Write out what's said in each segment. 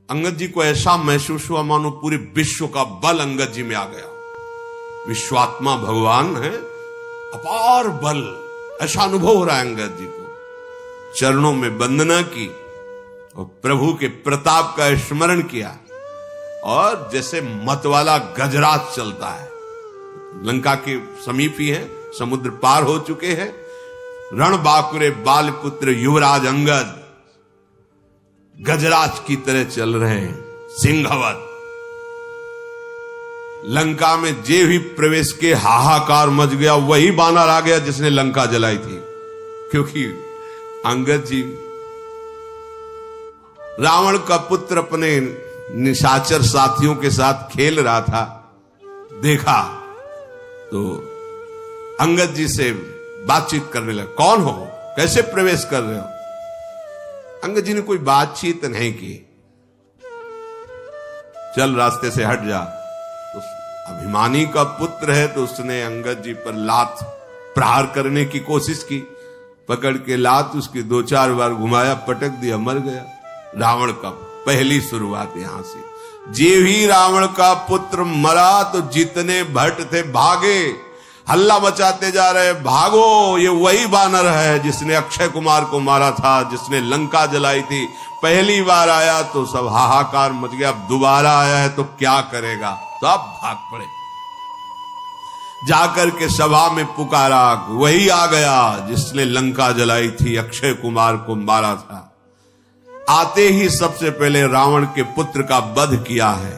अंगद जी को ऐसा महसूस हुआ मानो पूरे विश्व का बल अंगद जी में आ गया। विश्वात्मा भगवान है, अपार बल, ऐसा अनुभव हो रहा है अंगद जी को। चरणों में वंदना की और प्रभु के प्रताप का स्मरण किया और जैसे मतवाला गजराज चलता है। लंका के समीप ही है, समुद्र पार हो चुके हैं। रण बाकुरे बाल पुत्र युवराज अंगद गजराज की तरह चल रहे हैं, सिंहवत। लंका में जे भी प्रवेश के हाहाकार मच गया, वही बानर आ गया जिसने लंका जलाई थी। क्योंकि अंगद जी रावण का पुत्र अपने निशाचर साथियों के साथ खेल रहा था, देखा तो अंगद जी से बातचीत करने लगा। कौन हो, कैसे प्रवेश कर रहे हो? अंगद जी ने कोई बातचीत नहीं की। चल रास्ते से हट जा। तो अभिमानी का पुत्र है तो उसने अंगद जी पर लात प्रहार करने की कोशिश की। पकड़ के लात उसकी 2-4 बार घुमाया, पटक दिया, मर गया। रावण का पहली शुरुआत यहां से। जे भी रावण का पुत्र मरा तो जितने भट्ट थे भागे, हल्ला मचाते जा रहे, भागो, ये वही बानर है जिसने अक्षय कुमार को मारा था, जिसने लंका जलाई थी। पहली बार आया तो सब हाहाकार मच गया, अब दोबारा आया है तो क्या करेगा? सब भाग पड़े। जाकर के सभा में पुकारा, वही आ गया जिसने लंका जलाई थी, अक्षय कुमार को मारा था। आते ही सबसे पहले रावण के पुत्र का वध किया है।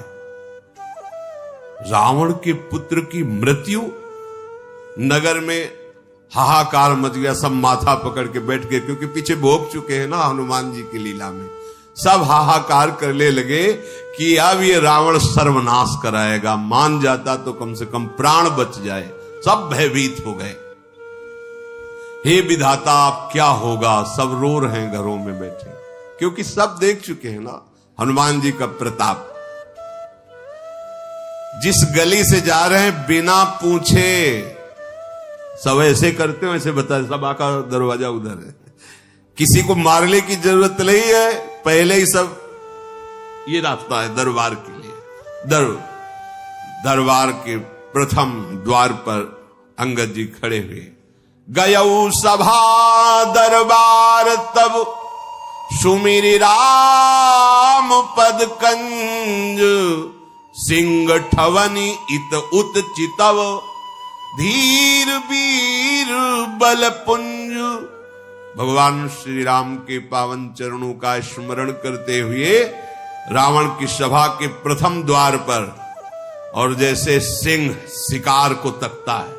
रावण के पुत्र की मृत्यु, नगर में हाहाकार मच गया। सब माथा पकड़ के बैठ गए, क्योंकि पीछे भोग चुके हैं ना हनुमान जी की लीला में। सब हाहाकार करने लगे कि अब ये रावण सर्वनाश कराएगा, मान जाता तो कम से कम प्राण बच जाए। सब भयभीत हो गए। हे विधाता, अब क्या होगा? सब रो रहे हैं घरों में बैठे, क्योंकि सब देख चुके हैं ना हनुमान जी का प्रताप। जिस गली से जा रहे हैं बिना पूछे, सब ऐसे करते हो, ऐसे बता, सब आका दरवाजा उधर है, किसी को मारने की जरूरत नहीं है, पहले ही सब ये रास्ता है दरबार के लिए। दरबार के प्रथम द्वार पर अंगद जी खड़े हुए। गयऊ सभा दरबार तब सुमिरि राम पद कंज, सिंह ठवनी इत उत चितव, धीर वीर बल पुंज। भगवान श्री राम के पावन चरणों का स्मरण करते हुए रावण की सभा के प्रथम द्वार पर, और जैसे सिंह शिकार को तकता है,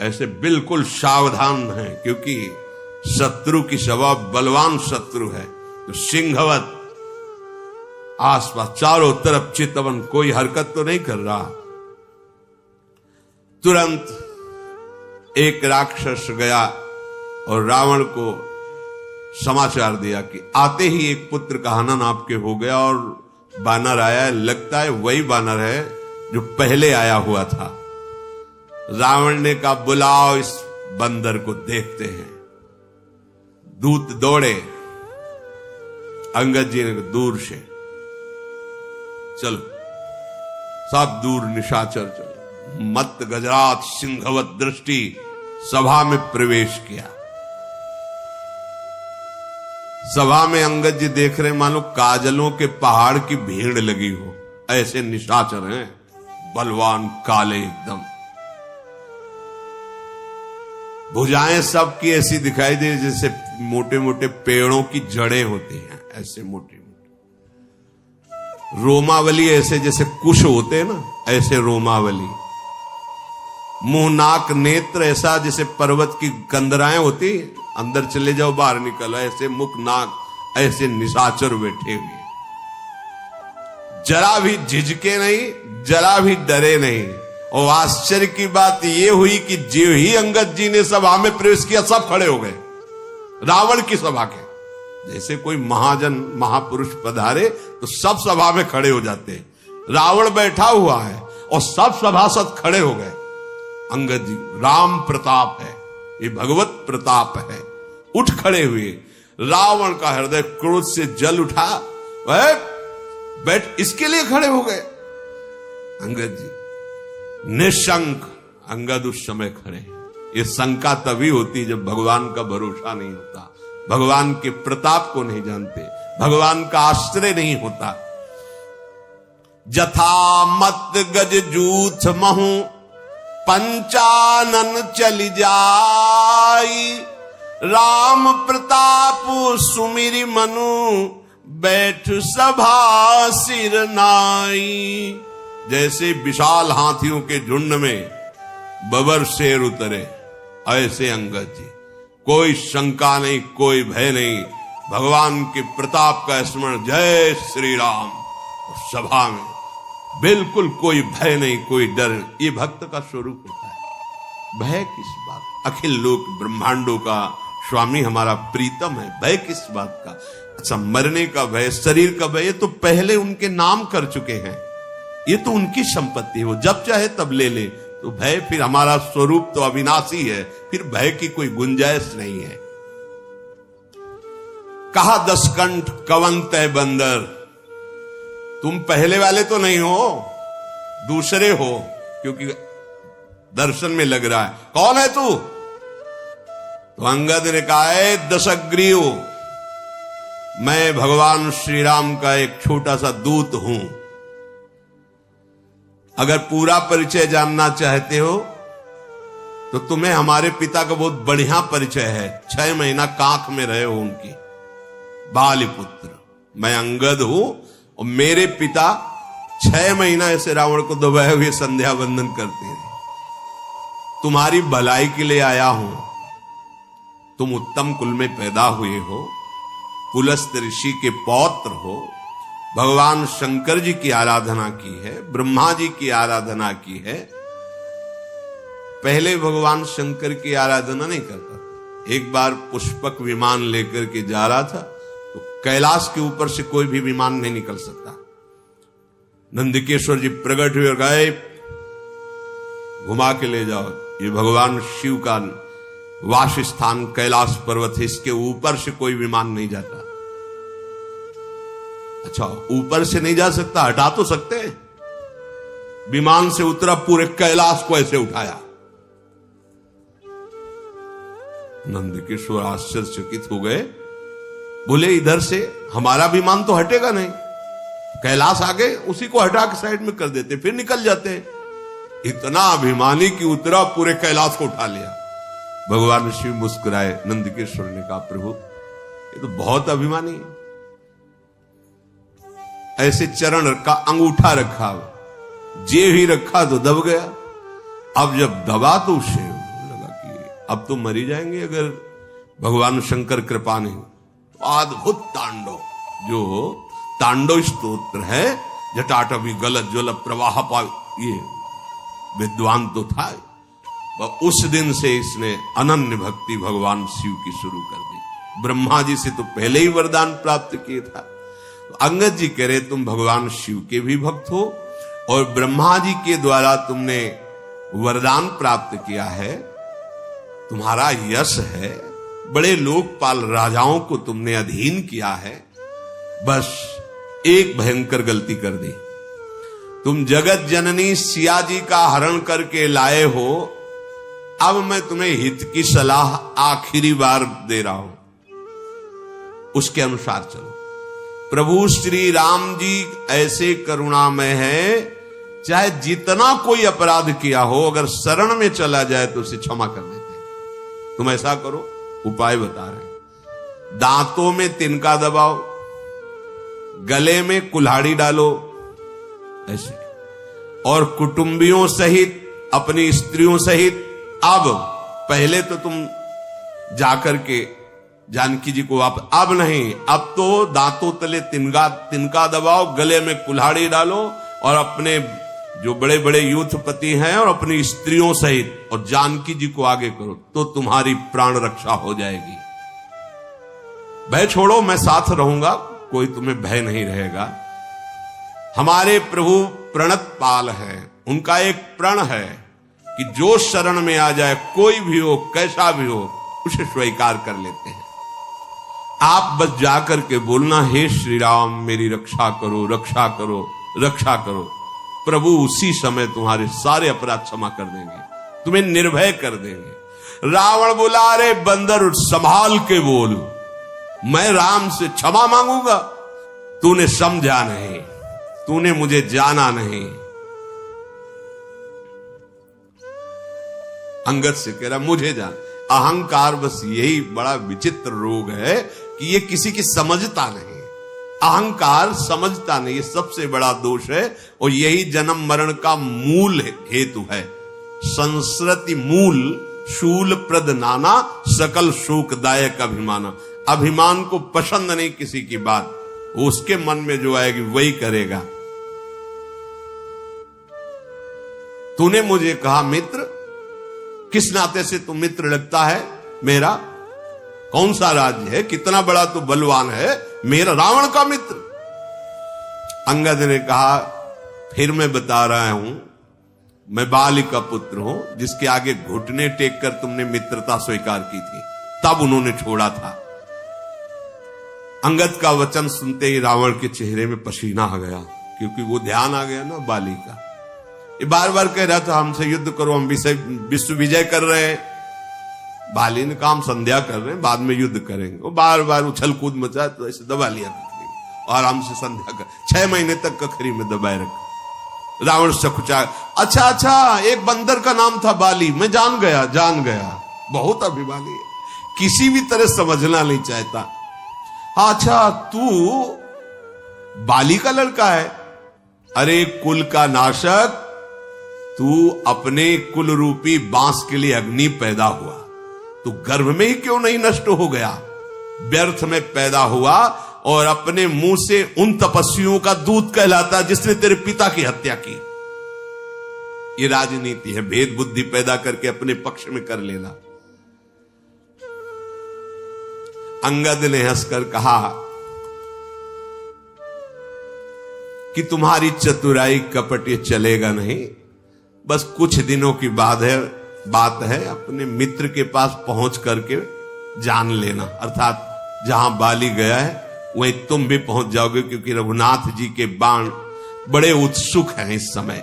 ऐसे बिल्कुल सावधान है, क्योंकि शत्रु की सभा बलवान शत्रु है। तो सिंहवत आसपास चारों तरफ चितवन, कोई हरकत तो नहीं कर रहा। तुरंत एक राक्षस गया और रावण को समाचार दिया कि आते ही एक पुत्र का हनन आपके हो गया, और बानर आया, लगता है वही बानर है जो पहले आया हुआ था। रावण ने कहा, बुलाओ इस बंदर को, देखते हैं। दूत दौड़े, अंगद जी ने दूर से, चलो सब दूर निशाचर चलो। मत गजराज सिंहवत दृष्टि सभा में प्रवेश किया। सभा में अंगद जी देख रहे, मानो काजलों के पहाड़ की भीड़ लगी हो, ऐसे निशाचर हैं, बलवान काले एकदम। भुजाएं सबकी ऐसी दिखाई दे जैसे मोटे मोटे पेड़ों की जड़ें होती हैं, ऐसे मोटे मोटे। रोमावली ऐसे जैसे कुश होते हैं ना, ऐसे रोमावली। मुंह नाक नेत्र ऐसा जैसे पर्वत की कंदराएं होती, अंदर चले जाओ बाहर निकलो, ऐसे मुख नाक, ऐसे निशाचर बैठे हुए। जरा भी झिझके नहीं, जरा भी डरे नहीं। और आश्चर्य की बात यह हुई कि जो ही अंगद जी ने सभा में प्रवेश किया, सब खड़े हो गए। रावण की सभा के जैसे कोई महाजन महापुरुष पधारे तो सब सभा में खड़े हो जाते हैं। रावण बैठा हुआ है और सब सभासद खड़े हो गए। अंगद जी, राम प्रताप है, ये भगवत प्रताप है। उठ खड़े हुए। रावण का हृदय क्रोध से जल उठा। वह बैठ इसके लिए खड़े हो गए अंगद जी। निशंक अंगद उस समय खड़े। ये शंका तभी होती जब भगवान का भरोसा नहीं होता, भगवान के प्रताप को नहीं जानते, भगवान का आश्रय नहीं होता। जथा मत गज जूथ महु पंचानन चली जाई, राम प्रताप सुमिरि मनु बैठ सभा सिर नाई। जैसे विशाल हाथियों के झुंड में बबर शेर उतरे, ऐसे अंगद जी कोई शंका नहीं, कोई भय नहीं, भगवान के प्रताप का स्मरण, जय श्री राम। सभा में बिल्कुल कोई भय नहीं, कोई डर नहीं। ये भक्त का स्वरूप होता है। भय किस बात? अखिल लोक ब्रह्मांडों का स्वामी हमारा प्रीतम है, भय किस बात का? अच्छा, मरने का भय, शरीर का भय, ये तो पहले उनके नाम कर चुके हैं, ये तो उनकी संपत्ति है, वो जब चाहे तब ले ले। तो भय, फिर हमारा स्वरूप तो अविनाशी है, फिर भय की कोई गुंजाइश नहीं है। कहा दसकंठ कवन तय बंदर, तुम पहले वाले तो नहीं हो, दूसरे हो, क्योंकि दर्शन में लग रहा है। कौन है तू? तो अंगद ने कहा है दशग्रीव, मैं भगवान श्री राम का एक छोटा सा दूत हूं। अगर पूरा परिचय जानना चाहते हो तो तुम्हें हमारे पिता का बहुत बढ़िया परिचय है। 6 महीना कांख में रहे हो उनकी, बाली पुत्र। मैं अंगद हूं और मेरे पिता 6 महीना ऐसे रावण को दबाए हुए संध्या वंदन करते रहे। तुम्हारी भलाई के लिए आया हूं। तुम उत्तम कुल में पैदा हुए हो, पुलस्त ऋषि के पौत्र हो, भगवान शंकर जी की आराधना की है, ब्रह्मा जी की आराधना की है। पहले भगवान शंकर की आराधना नहीं करता। एक बार पुष्पक विमान लेकर के जा रहा था तो कैलाश के ऊपर से कोई भी विमान नहीं निकल सकता। नंदिकेश्वर जी प्रकट हुए और गए, घुमा के ले जाओ, ये भगवान शिव का वास स्थान कैलाश पर्वत है, इसके ऊपर से कोई विमान नहीं जाता। अच्छा, ऊपर से नहीं जा सकता, हटा तो सकते हैं। विमान से उतरा, पूरे कैलाश को ऐसे उठाया। नंदकिशोर आश्चर्यचकित हो गए, बोले इधर से हमारा विमान तो हटेगा नहीं, कैलाश आगे उसी को हटा के साइड में कर देते, फिर निकल जाते। इतना अभिमानी कि उतरा, पूरे कैलाश को उठा लिया। भगवान शिव मुस्कुराए। नंदकिशोर ने कहा, प्रभु ये तो बहुत अभिमानी है। ऐसे चरण रखा, अंगूठा रखा, जे ही रखा तो दब गया। अब जब दबा तो उसे लगा कि अब तो मरी जाएंगे अगर भगवान शंकर कृपा नहीं। तो अद्भुत तांडव, जो तांडव स्तोत्र है, जटाटवी गलत ज्वल प्रवाह पाव, ये विद्वान तो था। उस दिन से इसने अनन्य भक्ति भगवान शिव की शुरू कर दी। ब्रह्मा जी से तो पहले ही वरदान प्राप्त किया था। अंगद जी कह रहे, तुम भगवान शिव के भी भक्त हो और ब्रह्मा जी के द्वारा तुमने वरदान प्राप्त किया है, तुम्हारा यश है, बड़े लोकपाल राजाओं को तुमने अधीन किया है। बस एक भयंकर गलती कर दी, तुम जगत जननी सिया जी का हरण करके लाए हो। अब मैं तुम्हें हित की सलाह आखिरी बार दे रहा हूं, उसके अनुसार चलो। प्रभु श्री राम जी ऐसे करुणामय है, चाहे जितना कोई अपराध किया हो, अगर शरण में चला जाए तो उसे क्षमा कर देते हैं। तुम ऐसा करो, उपाय बता रहे हैं। दांतों में तिनका दबाओ, गले में कुल्हाड़ी डालो ऐसे, और कुटुंबियों सहित, अपनी स्त्रियों सहित, अब पहले तो तुम जाकर के जानकी जी को वापस, अब नहीं, अब तो दांतों तले तिनका दबाओ, गले में कुल्हाड़ी डालो और अपने जो बड़े बड़े यूथपति हैं और अपनी स्त्रियों सहित और जानकी जी को आगे करो, तो तुम्हारी प्राण रक्षा हो जाएगी। भय छोड़ो, मैं साथ रहूंगा, कोई तुम्हें भय नहीं रहेगा। हमारे प्रभु प्रणत पाल हैं, उनका एक प्रण है कि जो शरण में आ जाए, कोई भी हो, कैसा भी हो, उसे स्वीकार कर लेते हैं। आप बस जाकर के बोलना, हे श्री राम मेरी रक्षा करो, रक्षा करो, रक्षा करो। प्रभु उसी समय तुम्हारे सारे अपराध क्षमा कर देंगे, तुम्हें निर्भय कर देंगे। रावण बोला, अरे बंदर संभाल के बोल, मैं राम से क्षमा मांगूंगा? तूने समझा नहीं, तूने मुझे जाना नहीं। अंगद से कह रहा, मुझे जान। अहंकार बस यही बड़ा विचित्र रोग है कि ये किसी की समझता नहीं। अहंकार समझता नहीं, ये सबसे बड़ा दोष है और यही जन्म मरण का मूल हेतु है। संस्कृति मूल शूल प्रद नाना, सकल शोकदायक अभिमाना। अभिमान को पसंद नहीं किसी की बात, उसके मन में जो आएगी वही करेगा। तूने मुझे कहा मित्र, किस नाते से तू मित्र लगता है मेरा? कौन सा राज्य है, कितना बड़ा तू बलवान है, मेरा रावण का मित्र? अंगद ने कहा, फिर मैं बता रहा हूं, मैं बाली का पुत्र हूं, जिसके आगे घुटने टेक कर तुमने मित्रता स्वीकार की थी, तब उन्होंने छोड़ा था। अंगद का वचन सुनते ही रावण के चेहरे में पसीना आ गया, क्योंकि वो ध्यान आ गया ना बाली का। ये बार बार कह रहा था, हमसे युद्ध करो, हम विश्व विजय कर रहे हैं। बाली ने कहा, हम संध्या कर रहे हैं, बाद में युद्ध करेंगे। वो बार बार उछल कूद मचा, तो ऐसे दबा लिया कखरी और आराम से संध्या कर। 6 महीने तक कखरी में दबाए रखा। रावण सकुचा, अच्छा, एक बंदर का नाम था बाली, मैं जान गया, बहुत अभिमानी है, किसी भी तरह समझना नहीं चाहता। अच्छा, तू बाली का लड़का है? अरे कुल का नाशक, तू अपने कुल रूपी बांस के लिए अग्नि पैदा हुआ, तू गर्भ में ही क्यों नहीं नष्ट हो गया? व्यर्थ में पैदा हुआ और अपने मुंह से उन तपस्वियों का दूत कहलाता जिसने तेरे पिता की हत्या की। ये राजनीति है, भेद बुद्धि पैदा करके अपने पक्ष में कर लेना। अंगद ने हंसकर कहा कि तुम्हारी चतुराई कपट ये चलेगा नहीं, बस कुछ दिनों की बात है, अपने मित्र के पास पहुंच करके जान लेना, अर्थात जहां बाली गया है वहीं तुम भी पहुंच जाओगे, क्योंकि रघुनाथ जी के बाण बड़े उत्सुक हैं इस समय।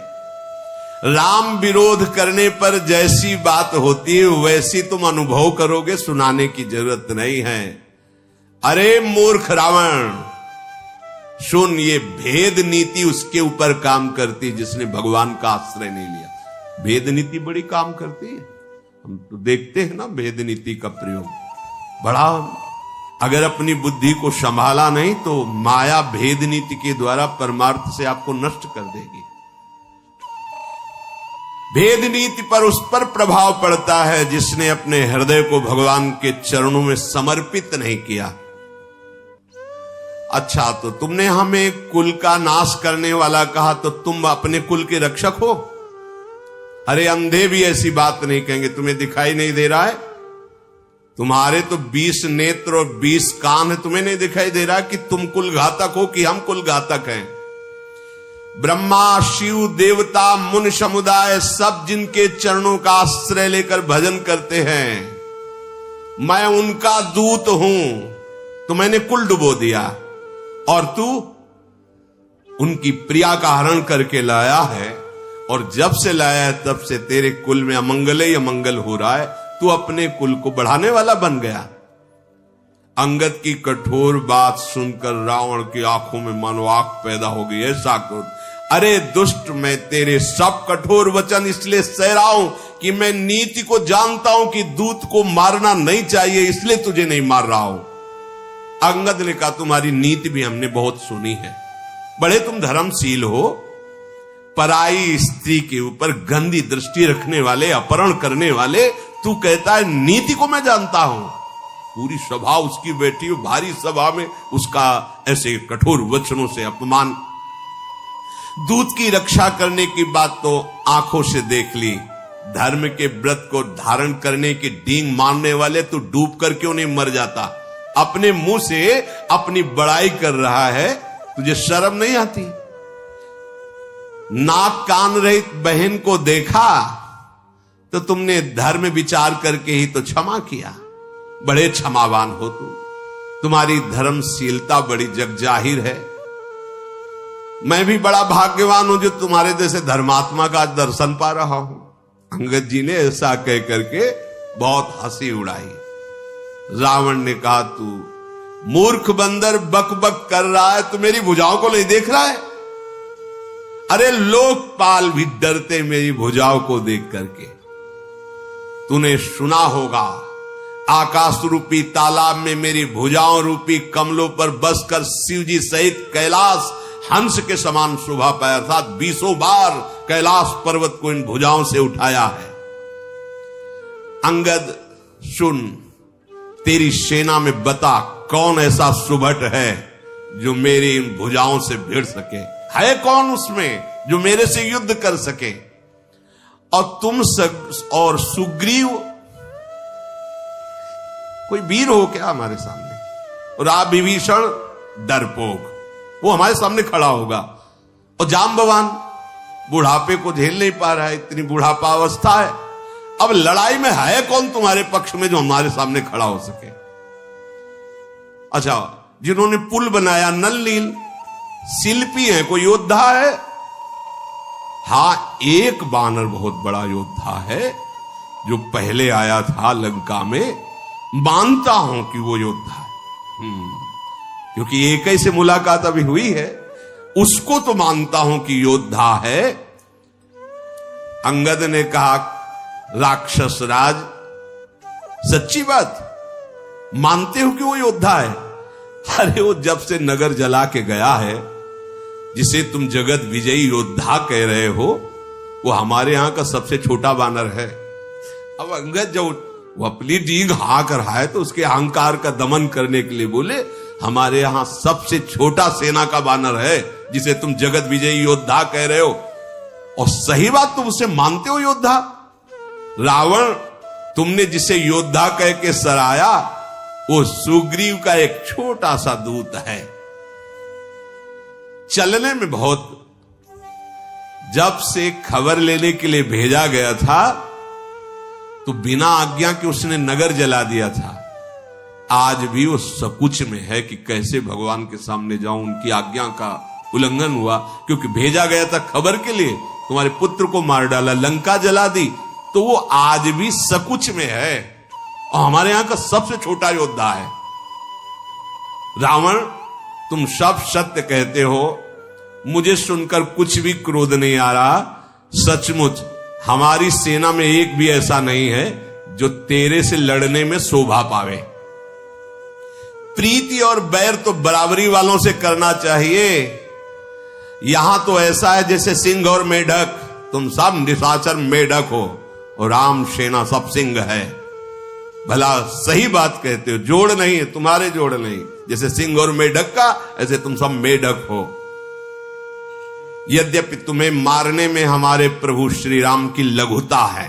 राम विरोध करने पर जैसी बात होती है वैसी तुम अनुभव करोगे, सुनाने की जरूरत नहीं है। अरे मूर्ख रावण, सुन, ये भेद नीति उसके ऊपर काम करती जिसने भगवान का आश्रय नहीं लिया। भेद नीति बड़ी काम करती है, हम तो देखते हैं ना भेद नीति का प्रयोग बड़ा। अगर अपनी बुद्धि को संभाला नहीं तो माया भेद नीति के द्वारा परमार्थ से आपको नष्ट कर देगी। भेद नीति पर उस पर प्रभाव पड़ता है जिसने अपने हृदय को भगवान के चरणों में समर्पित नहीं किया। अच्छा, तो तुमने हमें कुल का नाश करने वाला कहा, तो तुम अपने कुल के रक्षक हो? अरे अंधे भी ऐसी बात नहीं कहेंगे, तुम्हें दिखाई नहीं दे रहा है? तुम्हारे तो 20 नेत्र और 20 कान है, तुम्हें नहीं दिखाई दे रहा कि तुम कुल घातक हो कि हम कुल घातक हैं? ब्रह्मा, शिव, देवता, मुनि समुदाय सब जिनके चरणों का आश्रय लेकर भजन करते हैं, मैं उनका दूत हूं, तो मैंने कुल डुबो दिया और तू उनकी प्रिया का हरण करके लाया है, और जब से लाया है तब से तेरे कुल में अमंगल ही अमंगल हो रहा है, तू अपने कुल को बढ़ाने वाला बन गया। अंगद की कठोर बात सुनकर रावण की आंखों में मानो आग पैदा हो गई। ऐसा क्रोध, अरे दुष्ट, मैं तेरे सब कठोर वचन इसलिए सह रहा हूं कि मैं नीति को जानता हूं कि दूत को मारना नहीं चाहिए, इसलिए तुझे नहीं मार रहा हूं। अंगद ने कहा, तुम्हारी नीति भी हमने बहुत सुनी है, बड़े तुम धर्मशील हो, पराई स्त्री के ऊपर गंदी दृष्टि रखने वाले, अपहरण करने वाले, तू कहता है नीति को मैं जानता हूं। पूरी सभा उसकी बैठी हो, भारी सभा में उसका ऐसे कठोर वचनों से अपमान। दूत की रक्षा करने की बात तो आंखों से देख ली, धर्म के व्रत को धारण करने की डींग मारने वाले, तू डूब कर क्यों नहीं मर जाता? अपने मुंह से अपनी बड़ाई कर रहा है, तुझे शर्म नहीं आती? नाक कान रहित बहन को देखा तो तुमने धर्म विचार करके ही तो क्षमा किया, बड़े क्षमावान हो तुम। तुम्हारी धर्मशीलता बड़ी जगजाहिर है। मैं भी बड़ा भाग्यवान हूं जो तुम्हारे जैसे धर्मात्मा का दर्शन पा रहा हूं। अंगद जी ने ऐसा कह करके बहुत हंसी उड़ाई। रावण ने कहा, तू मूर्ख बंदर बक बक कर रहा है, तू मेरी भुजाओं को नहीं देख रहा है? अरे लोकपाल भी डरते मेरी भुजाओं को देख करके। तूने सुना होगा, आकाश रूपी तालाब में मेरी भुजाओं रूपी कमलों पर बसकर शिवजी सहित कैलाश हंस के समान शोभा पाया, अर्थात 20 बार कैलाश पर्वत को इन भुजाओं से उठाया है। अंगद सुन, तेरी सेना में बता कौन ऐसा सुभट है जो मेरी इन भुजाओं से भिड़ सके? है कौन उसमें जो मेरे से युद्ध कर सके? और तुम और सुग्रीव कोई वीर हो क्या हमारे सामने? और आप विभीषण डरपोक, वो हमारे सामने खड़ा होगा। और जाम्बवान बुढ़ापे को झेल नहीं पा रहा है, इतनी बुढ़ापा अवस्था है। अब लड़ाई में है कौन तुम्हारे पक्ष में जो हमारे सामने खड़ा हो सके? अच्छा, जिन्होंने पुल बनाया नल नील, शिल्पी है, कोई योद्धा है? हां, एक बानर बहुत बड़ा योद्धा है जो पहले आया था लंका में। मानता हूं कि वो योद्धा है, क्योंकि एक ही से मुलाकात अभी हुई है, उसको तो मानता हूं कि योद्धा है। अंगद ने कहा, राक्षस राज, सच्ची बात मानते हो कि वो योद्धा है? अरे वो जब से नगर जला के गया है, जिसे तुम जगत विजयी योद्धा कह रहे हो, वो हमारे यहां का सबसे छोटा बानर है। अब अंगद जब वो अपनी डींग हाँक रहा है तो उसके अहंकार का दमन करने के लिए बोले, हमारे यहां सबसे छोटा सेना का बानर है जिसे तुम जगत विजयी योद्धा कह रहे हो। और सही बात, तुम उसे मानते हो योद्धा? रावण, तुमने जिसे योद्धा कह के सराया, वो सुग्रीव का एक छोटा सा दूत है, चलने में बहुत। जब से खबर लेने के लिए भेजा गया था तो बिना आज्ञा के उसने नगर जला दिया था। आज भी वो सकुच में है कि कैसे भगवान के सामने जाऊं। उनकी आज्ञा का उल्लंघन हुआ, क्योंकि भेजा गया था खबर के लिए, तुम्हारे पुत्र को मार डाला, लंका जला दी, तो वो आज भी सकुच में है और हमारे यहां का सबसे छोटा योद्धा है। रावण, तुम सब सत्य कहते हो, मुझे सुनकर कुछ भी क्रोध नहीं आ रहा। सचमुच हमारी सेना में एक भी ऐसा नहीं है जो तेरे से लड़ने में शोभा पावे। प्रीति और बैर तो बराबरी वालों से करना चाहिए। यहां तो ऐसा है जैसे सिंह और मेढक, तुम सब निशाचर मेढक हो और राम सेना सब सिंह है। भला सही बात कहते हो, जोड़ नहीं है, तुम्हारे जोड़ नहीं, जैसे सिंह और मेढक का, ऐसे तुम सब मेढक हो। यद्यपि तुम्हें मारने में हमारे प्रभु श्री राम की लघुता है,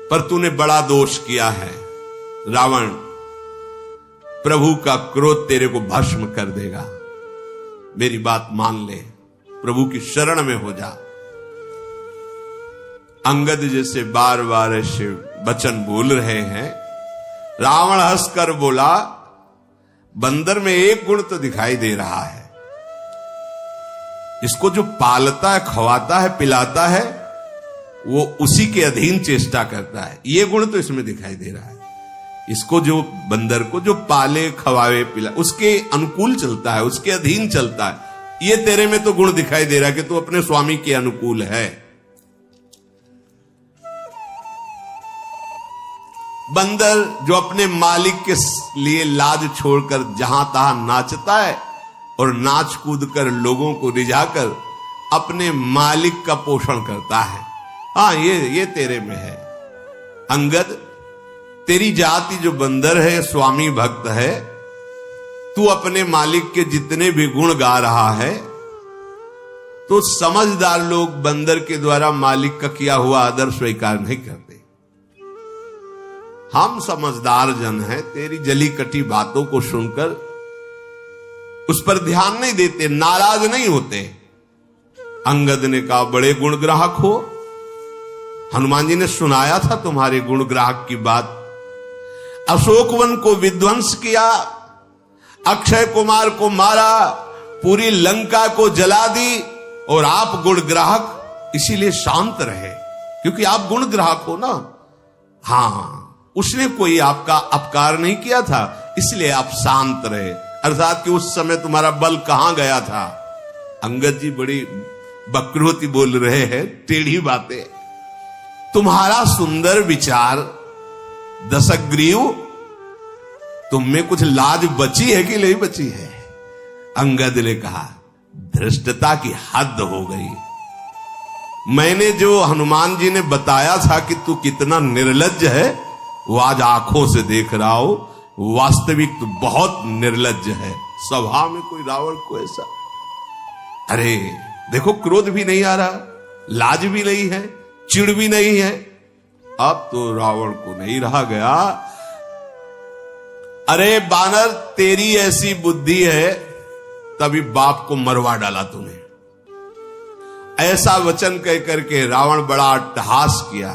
पर तूने बड़ा दोष किया है। रावण, प्रभु का क्रोध तेरे को भस्म कर देगा। मेरी बात मान ले, प्रभु की शरण में हो जा। अंगद जैसे बार बार ऐसे वचन बोल रहे हैं, रावण हंसकर बोला, बंदर में एक गुण तो दिखाई दे रहा है, इसको जो पालता है, खवाता है, पिलाता है, वो उसी के अधीन चेष्टा करता है। ये गुण तो इसमें दिखाई दे रहा है। इसको जो बंदर को जो पाले, खवावे, पिला, उसके अनुकूल चलता है, उसके अधीन चलता है। ये तेरे में तो गुण दिखाई दे रहा है कि तू अपने स्वामी के अनुकूल है। बंदर जो अपने मालिक के लिए लाज छोड़कर जहां तहां नाचता है और नाच कूद कर लोगों को रिझाकर अपने मालिक का पोषण करता है, हाँ ये तेरे में है। अंगद, तेरी जाति जो बंदर है, स्वामी भक्त है, तू अपने मालिक के जितने भी गुण गा रहा है, तो समझदार लोग बंदर के द्वारा मालिक का किया हुआ आदर स्वीकार नहीं करते। हम समझदार जन हैं, तेरी जली कटी बातों को सुनकर उस पर ध्यान नहीं देते, नाराज नहीं होते। अंगद ने कहा, बड़े गुणग्राहक हो, हनुमान जी ने सुनाया था तुम्हारे गुणग्राहक की बात। अशोकवन को विध्वंस किया, अक्षय कुमार को मारा, पूरी लंका को जला दी, और आप गुण ग्राहक इसीलिए शांत रहे, क्योंकि आप गुण ग्राहक हो ना। हां, उसने कोई आपका अपकार नहीं किया था, इसलिए आप शांत रहे। अर्थात कि उस समय तुम्हारा बल कहां गया था। अंगद जी बड़ी बकरोती बोल रहे हैं, टेढ़ी बातें। तुम्हारा सुंदर विचार दशग्रीव, तुम में कुछ लाज बची है कि नहीं बची है? अंगद ने कहा, धृष्टता की हद हो गई। मैंने जो हनुमान जी ने बताया था कि तू कितना निर्लज्ज है, वो आज आंखों से देख रहा हो। वास्तविक तो बहुत निर्लज्ज है। सभा में कोई रावण को ऐसा, अरे देखो, क्रोध भी नहीं आ रहा, लाज भी नहीं है, चिढ़ भी नहीं है। अब तो रावण को नहीं रहा गया। अरे बानर, तेरी ऐसी बुद्धि है, तभी बाप को मरवा डाला तूने। ऐसा वचन कह करके रावण बड़ा अट्टहास किया।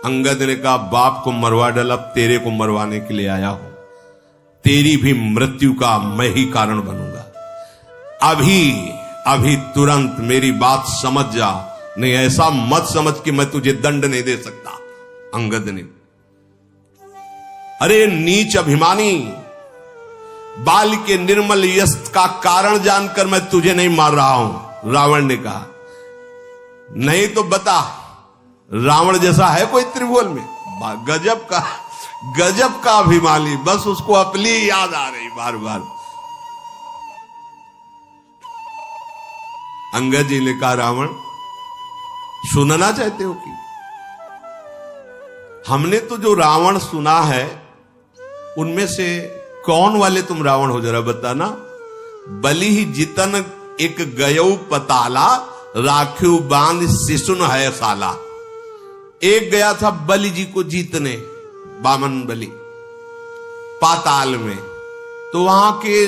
अंगद ने कहा, बाप को मरवा डाला, अब तेरे को मरवाने के लिए आया हूं। तेरी भी मृत्यु का मैं ही कारण बनूंगा। अभी तुरंत मेरी बात समझ जा, नहीं ऐसा मत समझ कि मैं तुझे दंड नहीं दे सकता। अंगद ने, अरे नीच अभिमानी, बाल के निर्मल यश का कारण जानकर मैं तुझे नहीं मार रहा हूं। रावण ने कहा, नहीं तो बता, रावण जैसा है कोई त्रिभुवन में? गजब का अभिमानी, बस उसको अपनी याद आ रही बार बार। अंगद जी ने कहा, रावण सुनना चाहते हो कि? हमने तो जो रावण सुना है, उनमें से कौन वाले तुम रावण हो, जरा बताना। बलि ही जितन एक गयऊ पताला, राख्यू बांध शिशुन है साला। एक गया था बलि जी को जीतने, बामन बलि, पाताल में। तो वहां के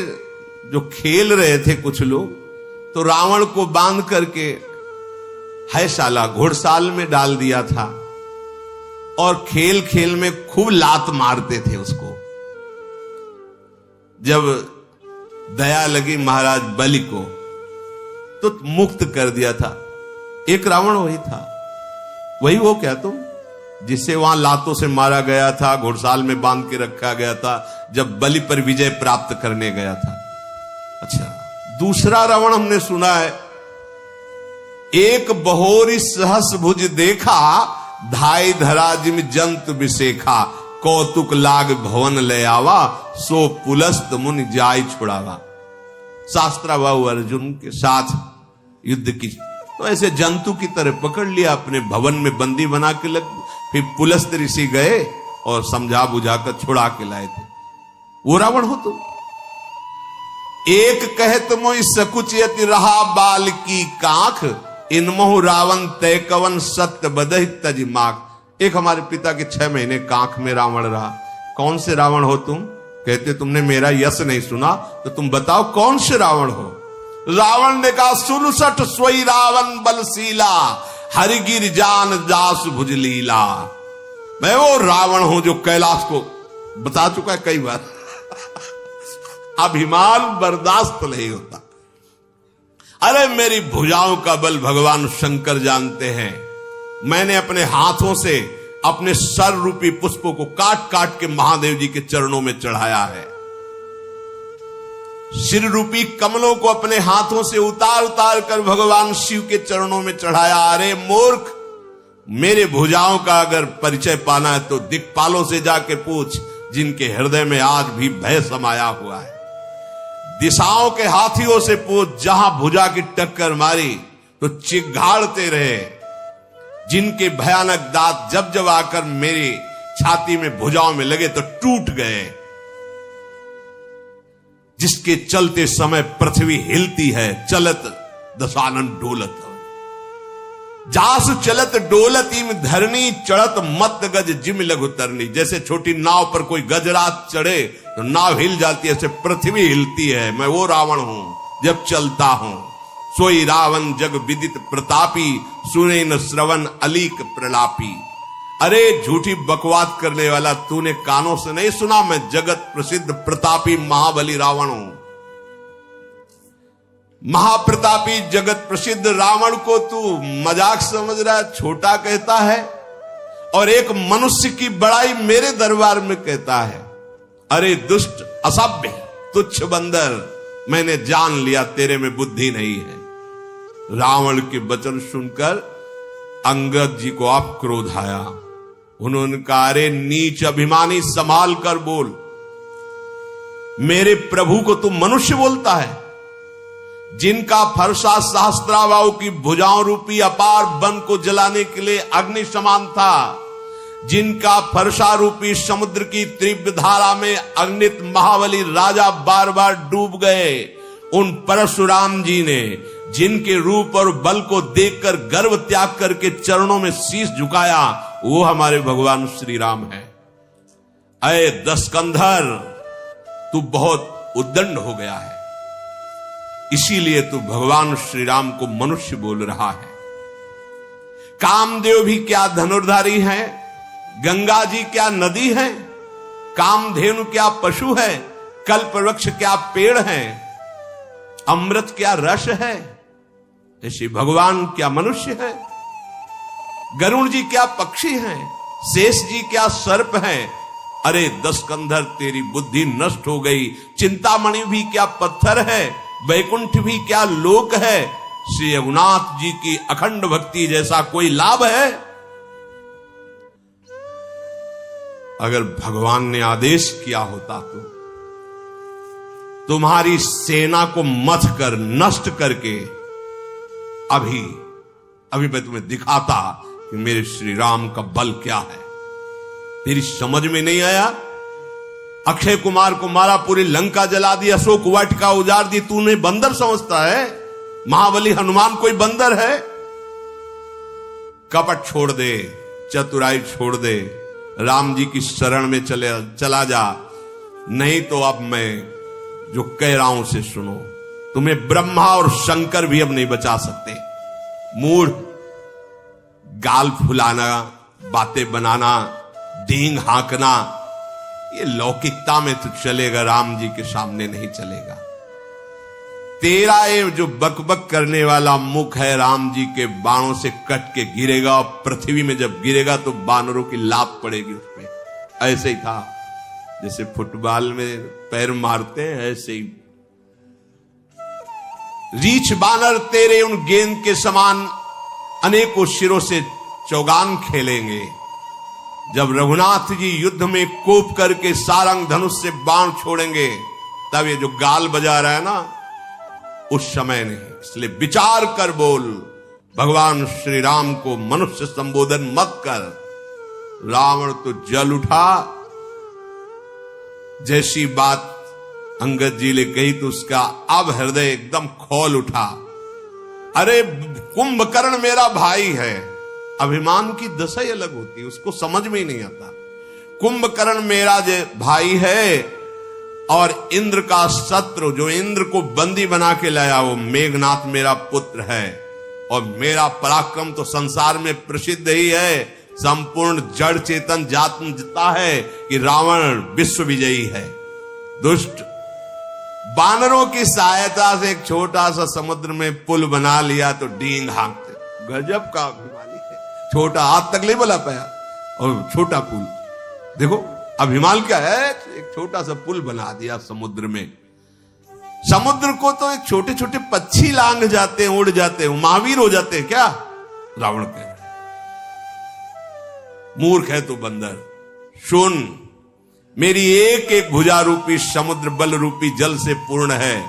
जो खेल रहे थे कुछ लोग, तो रावण को बांध करके है साला घुड़साल में डाल दिया था, और खेल खेल में खूब लात मारते थे उसको। जब दया लगी महाराज बलि को, तो मुक्त कर दिया था। एक रावण वही था। वही हो क्या तुम, जिसे वहां लातों से मारा गया था, घुड़साल में बांध के रखा गया था, जब बलि पर विजय प्राप्त करने गया था? अच्छा, दूसरा रावण हमने सुना है, एक बहोरी सहस भुज देखा, धाई धरा जिम जंतु विशेखा, कौतुक लाग भवन ले आवा, सो पुलस्त मुनि जाय छुड़ावा। शास्त्राबाहु अर्जुन के साथ युद्ध की, तो ऐसे जंतु की तरह पकड़ लिया, अपने भवन में बंदी बना के लग। फिर पुलस्त ऋषि गए और समझा बुझाकर छुड़ा के लाए थे। वो रावण हो तुम। एक कहत मोहि सकुचयति रहा बाल की काख, इनमोह रावण तय कवन सत्य बदहि तज माख। एक हमारे पिता के 6 महीने कांख में रावण रहा। कौन से रावण हो तुम? कहते तुमने मेरा यश नहीं सुना, तो तुम बताओ कौन से रावण हो? रावण ने कहा, 67 सोई रावण बलशीला, हरिगिर जान दास भुज लीला। मैं वो रावण हूं जो कैलाश को बता चुका है कई बार। अभिमान बर्दाश्त नहीं होता। अरे मेरी भुजाओं का बल भगवान शंकर जानते हैं। मैंने अपने हाथों से अपने सर रूपी पुष्पों को काट काट के महादेव जी के चरणों में चढ़ाया है। सिर रूपी कमलों को अपने हाथों से उतार उतार कर भगवान शिव के चरणों में चढ़ाया। अरे मूर्ख, मेरे भुजाओं का अगर परिचय पाना है तो दिक्पालों से जाके पूछ, जिनके हृदय में आज भी भय समाया हुआ है। दिशाओं के हाथियों से पूछ, जहां भुजा की टक्कर मारी तो चिघाड़ते रहे, जिनके भयानक दांत जब जब आकर मेरी छाती में भुजाओं में लगे तो टूट गए, जिसके चलते समय पृथ्वी हिलती है, चलत दशानन डोलत। जासु चलत डोलत इम धरनी, चढ़त मत गज जिम लघु तरनी। जैसे छोटी नाव पर कोई गजरात चढ़े तो नाव हिल जाती है, ऐसे पृथ्वी हिलती है। मैं वो रावण हूं जब चलता हूं। सोई रावण जग विदित प्रतापी, सुने न श्रवण अलीक प्रलापी। अरे झूठी बकवास करने वाला, तूने कानों से नहीं सुना? मैं जगत प्रसिद्ध प्रतापी महाबली रावण हूं। महाप्रतापी जगत प्रसिद्ध रावण को तू मजाक समझ रहा है, छोटा कहता है, और एक मनुष्य की बड़ाई मेरे दरबार में कहता है। अरे दुष्ट, असभ्य, तुच्छ बंदर, मैंने जान लिया तेरे में बुद्धि नहीं है। रावण के वचन सुनकर अंगद जी को आप क्रोध आया। उन्होंने कहा, अरे नीच अभिमानी, संभाल कर बोल। मेरे प्रभु को तू मनुष्य बोलता है? जिनका फरसा सहस्त्राबाहु की भुजाओं रूपी अपार वन को जलाने के लिए अग्नि समान था, जिनका फरसा रूपी समुद्र की तीव्र धारा में अग्नित महाबली राजा बार बार डूब गए, उन परशुराम जी ने जिनके रूप और बल को देखकर गर्व त्याग करके चरणों में शीश झुकाया, वो हमारे भगवान श्री राम है। अय दशकंधर, तू बहुत उद्दंड हो गया है, इसीलिए तू भगवान श्री राम को मनुष्य बोल रहा है। कामदेव भी क्या धनुर्धारी है? गंगा जी क्या नदी है? कामधेनु क्या पशु है? कल्प वृक्ष क्या पेड़ है? अमृत क्या रस है? ऐसे भगवान क्या मनुष्य है? गरुण जी क्या पक्षी हैं? शेष जी क्या सर्प हैं? अरे दशकंधर, तेरी बुद्धि नष्ट हो गई। चिंतामणि भी क्या पत्थर है? वैकुंठ भी क्या लोक है? श्री रघुनाथ जी की अखंड भक्ति जैसा कोई लाभ है? अगर भगवान ने आदेश किया होता तो तुम्हारी सेना को मथ कर, नष्ट करके अभी मैं तुम्हें दिखाता कि मेरे श्री राम का बल क्या है। तेरी समझ में नहीं आया? अक्षय कुमार को मारा, पूरी लंका जला दी, अशोक वाटिका उजाड़ दी, तूने बंदर समझता है? महाबली हनुमान कोई बंदर है? कपट छोड़ दे, चतुराई छोड़ दे, राम जी की शरण में चला जा, नहीं तो अब मैं जो कह रहा हूं उसे सुनो। तुम्हें ब्रह्मा और शंकर भी अब नहीं बचा सकते। मूढ़, गाल फुलाना, बातें बनाना, डींग हाँकना, ये लौकिकता में तो चलेगा, राम जी के सामने नहीं चलेगा। तेरा ये जो बकबक करने वाला मुख है, राम जी के बाणों से कट के गिरेगा, और पृथ्वी में जब गिरेगा तो बानरों की लात पड़ेगी उस पे। ऐसे ही था, जैसे फुटबॉल में पैर मारते हैं, ऐसे ही रीछ बानर तेरे उन गेंद के समान अनेकों शिरों से चौगान खेलेंगे। जब रघुनाथ जी युद्ध में कोप करके सारंग धनुष से बाण छोड़ेंगे, तब ये जो गाल बजा रहा है ना, उस समय नहीं। इसलिए विचार कर बोल। भगवान श्री राम को मनुष्य संबोधन मत कर। रावण तो जल उठा। जैसी बात अंगद जी ने कही तो उसका अब हृदय एकदम खोल उठा। अरे कुंभकर्ण मेरा भाई है। अभिमान की दशा ही अलग होती है, उसको समझ में ही नहीं आता। कुंभकर्ण मेरा भाई है, और इंद्र का शत्रु जो इंद्र को बंदी बना के लाया, वो मेघनाथ मेरा पुत्र है। और मेरा पराक्रम तो संसार में प्रसिद्ध ही है, संपूर्ण जड़ चेतन जानता है कि रावण विश्व विजयी है। दुष्ट, बानरों की सहायता से एक छोटा सा समुद्र में पुल बना लिया तो डींग हाँकते। गजब का अभिमानी है, छोटा हाथ तक नहीं बना पाया और छोटा पुल। देखो अभिमान क्या है, एक छोटा सा पुल बना दिया समुद्र में। समुद्र को तो एक छोटे छोटे पक्षी लांघ जाते हैं, उड़ जाते हैं, महावीर हो जाते हैं क्या? रावण कह रहे, मूर्ख है तू बंदर। सुन, मेरी एक एक भुजा रूपी समुद्र बल रूपी जल से पूर्ण है,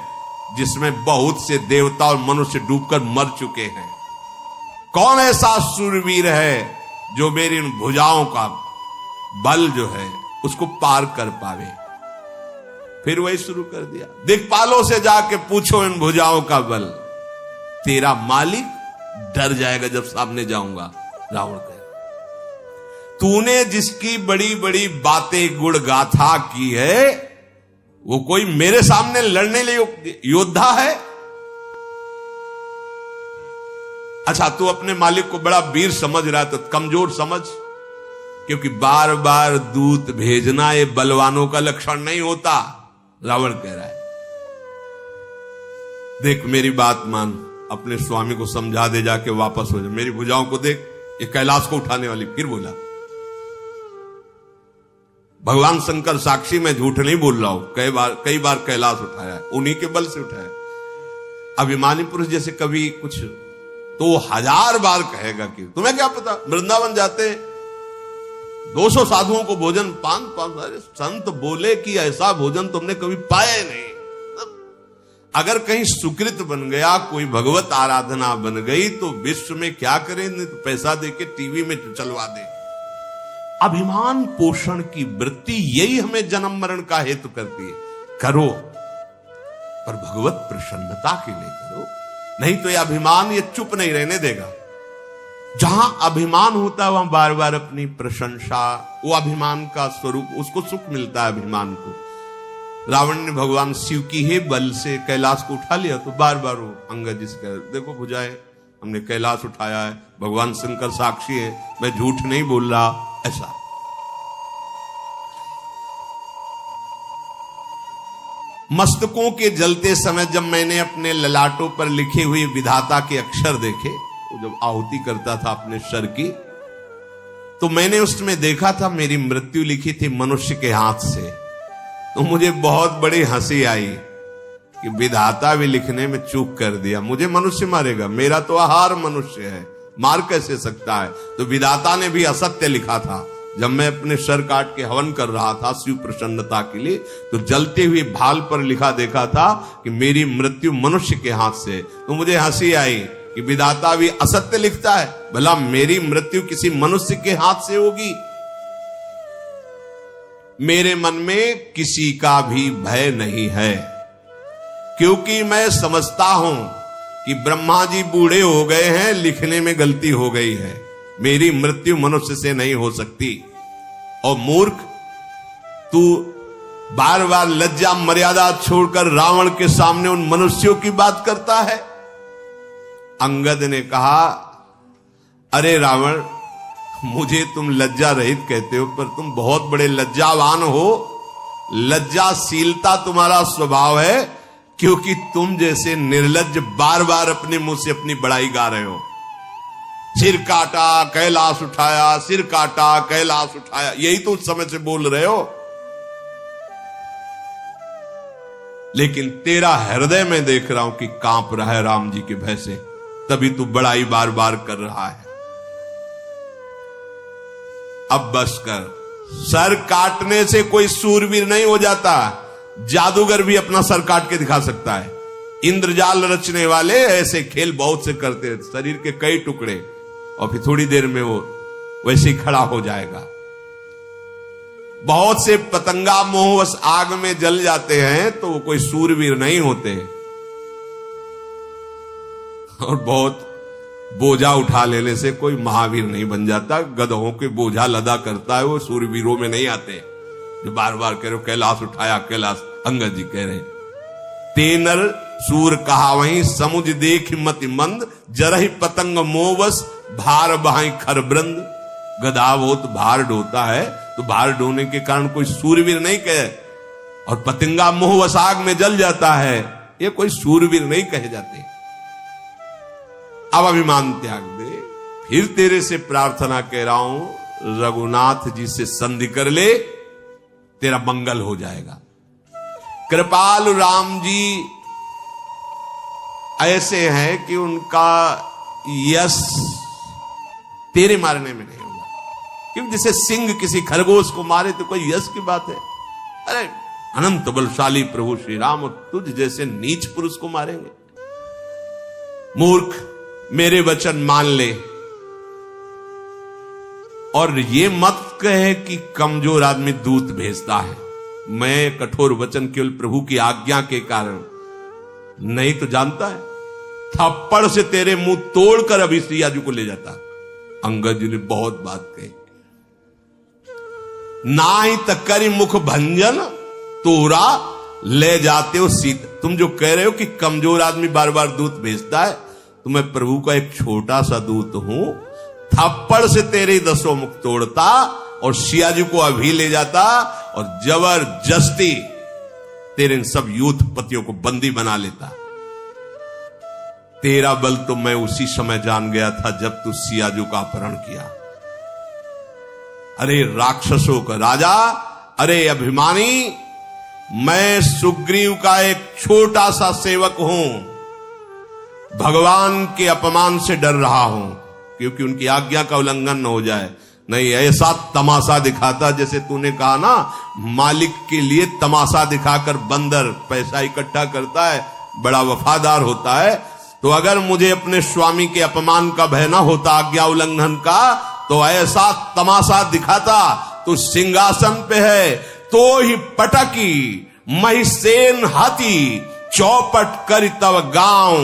जिसमें बहुत से देवता और मनुष्य डूबकर मर चुके हैं। कौन ऐसा सूरवीर है जो मेरी इन भुजाओं का बल जो है उसको पार कर पावे? फिर वही शुरू कर दिया, दिक्पालों से जाके पूछो इन भुजाओं का बल। तेरा मालिक डर जाएगा जब सामने जाऊंगा। रावण कहे, तूने जिसकी बड़ी बड़ी बातें गुण गाथा की है, वो कोई मेरे सामने लड़ने लिए योद्धा है? अच्छा, तू अपने मालिक को बड़ा वीर समझ रहा है तो कमजोर समझ। क्योंकि बार बार दूत भेजना ये बलवानों का लक्षण नहीं होता। रावण कह रहा है, देख मेरी बात मान, अपने स्वामी को समझा दे, जाके वापस हो जा, मेरी भुजाओं को देख, ये कैलाश को उठाने वाली। फिर बोला, भगवान शंकर साक्षी, मैं झूठ नहीं बोल रहा हूं, कई बार कैलाश उठाया है, उन्हीं के बल से उठाया। अभिमानी पुरुष जैसे कभी कुछ तो 1000 बार कहेगा कि तुम्हें क्या पता, वृंदावन जाते 200 साधुओं को भोजन 5 संत बोले कि ऐसा भोजन तुमने कभी पाया ही नहीं। अगर कहीं सुकृत बन गया, कोई भगवत आराधना बन गई, तो विश्व में क्या करें, नहीं तो पैसा देके टीवी में चलवा दे। अभिमान पोषण की वृत्ति यही हमें जन्म मरण का हेतु करती है। करो, पर भगवत प्रसन्नता के लिए करो, नहीं तो यह अभिमान ये चुप नहीं रहने देगा। जहां अभिमान होता है वहां बार बार अपनी प्रशंसा, वो अभिमान का स्वरूप, उसको सुख मिलता है अभिमान को। रावण ने भगवान शिव की ही बल से कैलाश को उठा लिया, तो बार बार वो अंगद जी से कह, देखो भुजाएं, हमने कैलाश उठाया है, भगवान शंकर साक्षी है, मैं झूठ नहीं बोल रहा। ऐसा मस्तकों के जलते समय जब मैंने अपने ललाटों पर लिखे हुए विधाता के अक्षर देखे, जब आहुति करता था अपने सर की, तो मैंने उसमें देखा था मेरी मृत्यु लिखी थी मनुष्य के हाथ से। तो मुझे बहुत बड़ी हंसी आई कि विधाता भी लिखने में चूक कर दिया, मुझे मनुष्य मारेगा, मेरा तो आहार मनुष्य है, मार कैसे सकता है। तो विधाता ने भी असत्य लिखा था। जब मैं अपने सर काट के हवन कर रहा था शिव प्रसन्नता के लिए, तो जलते हुए भाल पर लिखा देखा था कि मेरी मृत्यु मनुष्य के हाथ से। तो मुझे हंसी आई कि विधाता भी असत्य लिखता है, भला मेरी मृत्यु किसी मनुष्य के हाथ से होगी। मेरे मन में किसी का भी भय नहीं है, क्योंकि मैं समझता हूं कि ब्रह्मा जी बूढ़े हो गए हैं, लिखने में गलती हो गई है, मेरी मृत्यु मनुष्य से नहीं हो सकती। और मूर्ख, तू बार बार लज्जा मर्यादा छोड़कर रावण के सामने उन मनुष्यों की बात करता है। अंगद ने कहा, अरे रावण, मुझे तुम लज्जा रहित कहते हो, पर तुम बहुत बड़े लज्जावान हो। लज्जाशीलता तुम्हारा स्वभाव है, क्योंकि तुम जैसे निर्लज्ज बार बार अपने मुंह से अपनी बड़ाई गा रहे हो। सिर काटा कैलाश उठाया, सिर काटा कैलाश उठाया, यही तो उस समय से बोल रहे हो। लेकिन तेरा हृदय में देख रहा हूं कि कांप रहा है राम जी के भय से, तभी तू बड़ाई बार बार कर रहा है। अब बस कर, सर काटने से कोई सूरवीर नहीं हो जाता, जादूगर भी अपना सर काट के दिखा सकता है। इंद्रजाल रचने वाले ऐसे खेल बहुत से करते हैं, शरीर के कई टुकड़े, और फिर थोड़ी देर में वो वैसे ही खड़ा हो जाएगा। बहुत से पतंगा मोहवश आग में जल जाते हैं, तो वो कोई सूरवीर नहीं होते। और बहुत बोझा उठा लेने से कोई महावीर नहीं बन जाता। गधों के बोझा लदा करता है, वो सूरवीरों में नहीं आते। जो बार बार कह रहे हो कैलाश उठाया कैलाश, अंगद जी कह रहे हैं, तेनर सूर कहा वहीं समुझ देख मति मंद, जरहि पतंग मोवस भार बहाई खरबृंद। गधा बहुत भार ढोता है, तो भार ढोने के कारण कोई सूरवीर नहीं कहे। और पतंगा मोहवस आग में जल जाता है, ये कोई सूरवीर नहीं कहे जाते। अब अभिमान त्याग दे, फिर तेरे से प्रार्थना कह रहा हूं, रघुनाथ जी से संधि कर ले, तेरा मंगल हो जाएगा। कृपालु राम जी ऐसे हैं कि उनका यश तेरे मारने में नहीं होगा। क्योंकि जैसे सिंह किसी खरगोश को मारे तो कोई यश की बात है। अरे अनंत बलशाली प्रभु श्री राम तुझ जैसे नीच पुरुष को मारेंगे। मूर्ख, मेरे वचन मान ले, और ये मत कहे कि कमजोर आदमी दूत भेजता है। मैं कठोर वचन केवल प्रभु की आज्ञा के कारण, नहीं तो जानता है थप्पड़ से तेरे मुंह तोड़कर अभी सिया जी को ले जाता। अंगद जी ने बहुत बात कही, ना ही तकरी मुख भंजन तोरा ले जाते हो सीत। तुम जो कह रहे हो कि कमजोर आदमी बार बार दूत भेजता है, तो मैं प्रभु का एक छोटा सा दूत हूं, थप्पड़ से तेरे 10 मुख तोड़ता, और सिया जी को अभी ले जाता और जबरदस्ती तेरे इन सब यूथपतियों को बंदी बना लेता। तेरा बल तो मैं उसी समय जान गया था जब तू सियाजू का अपहरण किया। अरे राक्षसों का राजा, अरे अभिमानी, मैं सुग्रीव का एक छोटा सा सेवक हूं, भगवान के अपमान से डर रहा हूं क्योंकि उनकी आज्ञा का उल्लंघन न हो जाए। नहीं, ऐसा तमाशा दिखाता, जैसे तूने कहा ना, मालिक के लिए तमाशा दिखाकर बंदर पैसा इकट्ठा करता है, बड़ा वफादार होता है। तो अगर मुझे अपने स्वामी के अपमान का भय ना होता, आज्ञा उल्लंघन का, तो ऐसा तमाशा दिखाता। तू सिंहासन पे है तो ही पटकी, महिसेन हाथी चौपट कर तव गांव,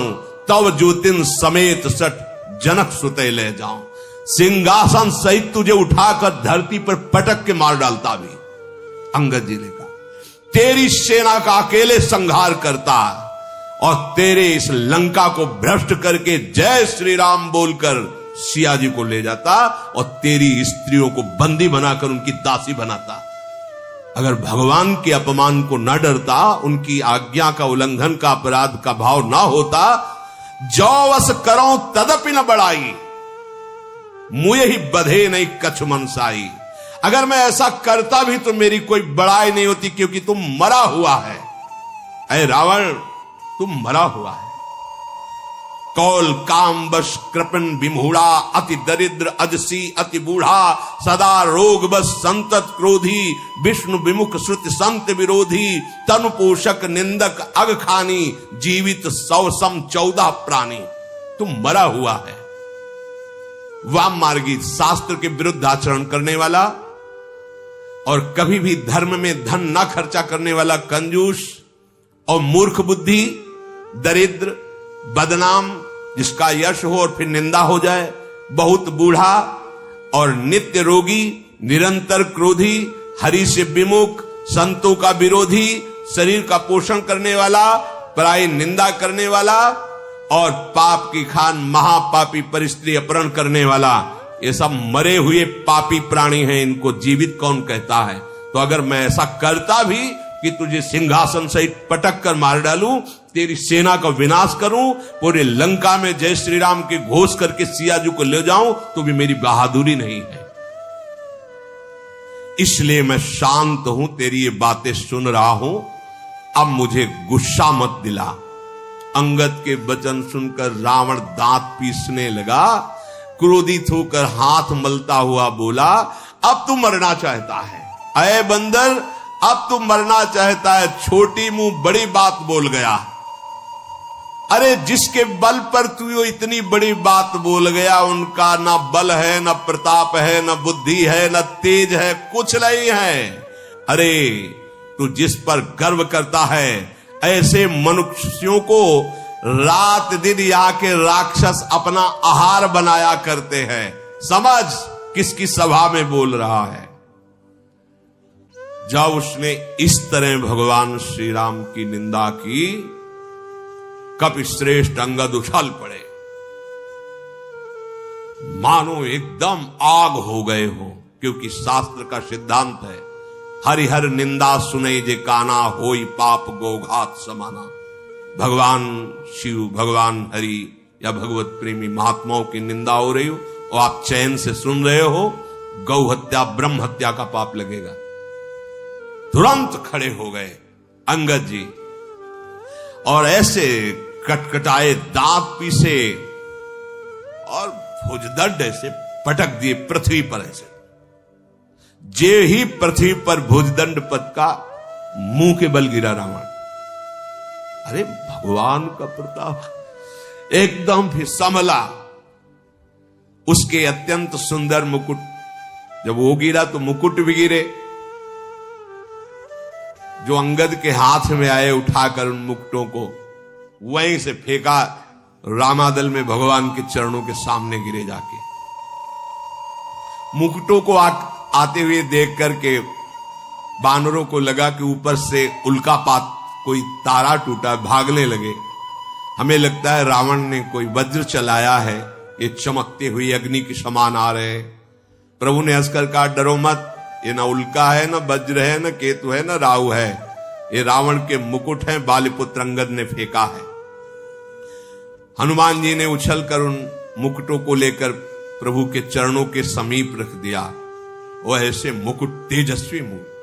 तव ज्योतिन समेत सठ जनक सुते ले जाऊं। सिंहासन सहित तुझे उठाकर धरती पर पटक के मार डालता भी। अंगद जी ने कहा, तेरी सेना का अकेले संहार करता और तेरे इस लंका को भ्रष्ट करके जय श्री राम बोलकर सिया जी को ले जाता और तेरी स्त्रियों को बंदी बनाकर उनकी दासी बनाता। अगर भगवान के अपमान को न डरता, उनकी आज्ञा का उल्लंघन का अपराध का भाव ना होता, जो वस करो तदपि न बढ़ाई, मुझे ही बधे नहीं कछ मनसाई। अगर मैं ऐसा करता भी तो मेरी कोई बड़ाई नहीं होती, क्योंकि तुम मरा हुआ है। अरे रावण, तुम मरा हुआ है। कौल काम बश कृपन विमूढ़ा, अति दरिद्र अजसी अति बूढ़ा, सदा रोग बस संतत क्रोधी, विष्णु विमुख श्रुति संत विरोधी, तनु पोषक निंदक अग खानी, जीवित 100 सम 14 प्राणी। तुम मरा हुआ है। वाम मार्गी, शास्त्र के विरुद्ध आचरण करने वाला और कभी भी धर्म में धन ना खर्चा करने वाला कंजूस और मूर्ख बुद्धि, दरिद्र, बदनाम, जिसका यश हो और फिर निंदा हो जाए, बहुत बूढ़ा और नित्य रोगी, निरंतर क्रोधी, हरि से विमुख, संतों का विरोधी, शरीर का पोषण करने वाला, पराई निंदा करने वाला और पाप की खान महापापी परिस्त्री अपहरण करने वाला, ये सब मरे हुए पापी प्राणी हैं। इनको जीवित कौन कहता है? तो अगर मैं ऐसा करता भी कि तुझे सिंहासन सहित पटक कर मार डालूं, तेरी सेना का विनाश करूं, पूरे लंका में जय श्री राम के घोष करके सियाजू को ले जाऊं, तो भी मेरी बहादुरी नहीं है। इसलिए मैं शांत हूं, तेरी ये बातें सुन रहा हूं। अब मुझे गुस्सा मत दिला। अंगद के वचन सुनकर रावण दांत पीसने लगा, क्रोधित होकर हाथ मलता हुआ बोला, अब तू मरना चाहता है? अय बंदर, अब तू मरना चाहता है? छोटी मुंह बड़ी बात बोल गया। अरे जिसके बल पर तू इतनी बड़ी बात बोल गया, उनका ना बल है, ना प्रताप है, ना बुद्धि है, ना तेज है, कुछ नहीं है। अरे तू जिस पर गर्व करता है, ऐसे मनुष्यों को रात दिन यहाँ के राक्षस अपना आहार बनाया करते हैं। समझ किसकी सभा में बोल रहा है। जब उसने इस तरह भगवान श्री राम की निंदा की, कपि श्रेष्ठ अंगद उछल पड़े, मानो एकदम आग हो गए हो। क्योंकि शास्त्र का सिद्धांत है, हरिहर निंदा सुने जे काना, होई पाप गोघात समाना। भगवान शिव, भगवान हरि या भगवत प्रेमी महात्माओं की निंदा हो रही हो और आप चैन से सुन रहे हो, गौ हत्या ब्रह्म हत्या का पाप लगेगा। तुरंत खड़े हो गए अंगद जी और ऐसे कटकटाए, दांत पीसे और भुजदंड ऐसे पटक दिए पृथ्वी पर। ऐसे जे ही पृथ्वी पर भुजदंड पटका, मुंह के बल गिरा रावण। अरे भगवान का प्रताप एकदम फिर संभला। उसके अत्यंत सुंदर मुकुट, जब वो गिरा तो मुकुट भी गिरे, जो अंगद के हाथ में आए, उठाकर उन मुकुटों को वहीं से फेंका, रामादल में भगवान के चरणों के सामने गिरे जाके। मुकुटों को आते हुए देख करके बानरों को लगा कि ऊपर से उल्कापात, कोई तारा टूटा, भागने लगे। हमें लगता है रावण ने कोई वज्र चलाया है, ये चमकते हुए अग्नि के समान आ रहे। प्रभु ने हंसकर कहा, डरो मत, ये ना उल्का है, ना वज्र है, ना केतु है, ना राहु है, ये रावण के मुकुट हैं, बालीपुत्र अंगद ने फेंका है। हनुमान जी ने उछलकर उन मुकुटों को लेकर प्रभु के चरणों के समीप रख दिया। वह ऐसे मुकुट तेजस्वी मुकुट।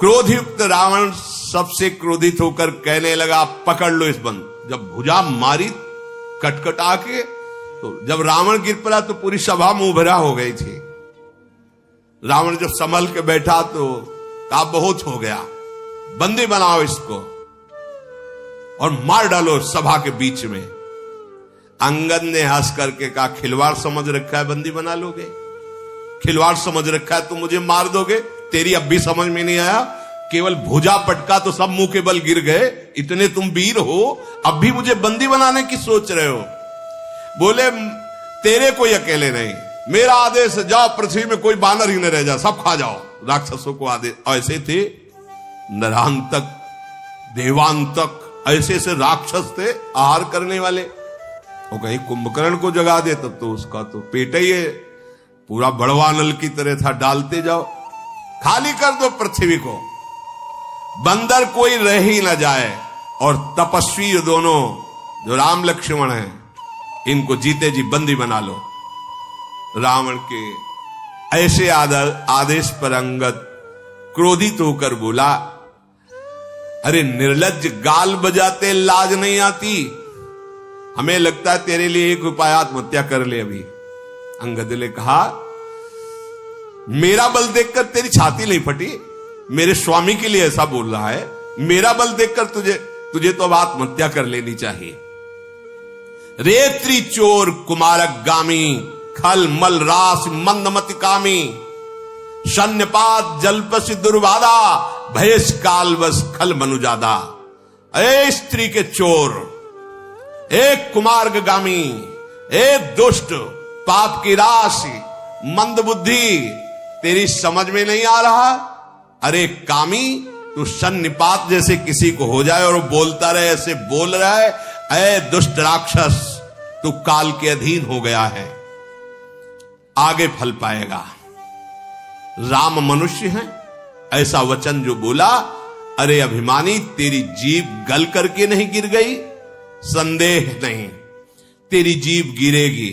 क्रोधयुक्त रावण सबसे क्रोधित होकर कहने लगा, पकड़ लो इस बंद। जब भुजा मारी कटकटा के, तो जब रावण गिर पड़ा तो पूरी सभा मुंह भरा हो गई थी। रावण जब संभल के बैठा तो कहा, बहुत हो गया, बंदी बनाओ इसको और मार डालो सभा के बीच में। अंगद ने हंस करके कहा, खिलवाड़ समझ रखा है, बंदी बना लोगे? खिलवाड़ समझ रखा है, तुम मुझे मार दोगे? तेरी अब भी समझ में नहीं आया? केवल भुजा पटका तो सब मुंह के बल गिर गए, इतने तुम वीर हो, अब भी मुझे बंदी बनाने की सोच रहे हो? बोले, तेरे कोई अकेले नहीं, मेरा आदेश है, जाओ पृथ्वी में कोई बानर ही न रह जाए, सब खा जाओ। राक्षसों को आदेश। ऐसे थे नरांतक, देवांतक, ऐसे ऐसे राक्षस थे आहार करने वाले। वो कहीं कुंभकर्ण को जगा दे तब तो उसका तो पेट ही है पूरा बड़वा नल की तरह था, डालते जाओ, खाली कर दो पृथ्वी को, बंदर कोई रह ही ना जाए। और तपस्वी दोनों जो राम लक्ष्मण हैं, इनको जीते जी बंदी बना लो। रावण के ऐसे आदेश पर अंगद क्रोधित होकर बोला, अरे निर्लज्ज, गाल बजाते लाज नहीं आती? हमें लगता है तेरे लिए एक उपाय, आत्महत्या कर ले अभी। अंगद ने कहा, मेरा बल देखकर तेरी छाती नहीं फटी? मेरे स्वामी के लिए ऐसा बोल रहा है? मेरा बल देखकर तुझे तो अब आत्महत्या कर लेनी चाहिए। रेत्री चोर कुमारक गामी, खल मल रास मंदमति कामी, शन्यपात जलपसि दुर्वादा, भयस कालवस खल मनुजादा। ए स्त्री के चोर, एक कुमार्गामी, एक दुष्ट, पाप की राशि, मंद बुद्धि, तेरी समझ में नहीं आ रहा? अरे कामी, तू सन्निपात जैसे किसी को हो जाए और वो बोलता रहे, ऐसे बोल रहा है। ऐ दुष्ट राक्षस, तू काल के अधीन हो गया है, आगे फल पाएगा। राम मनुष्य है, ऐसा वचन जो बोला, अरे अभिमानी, तेरी जीभ गल करके नहीं गिर गई? संदेह नहीं, तेरी जीभ गिरेगी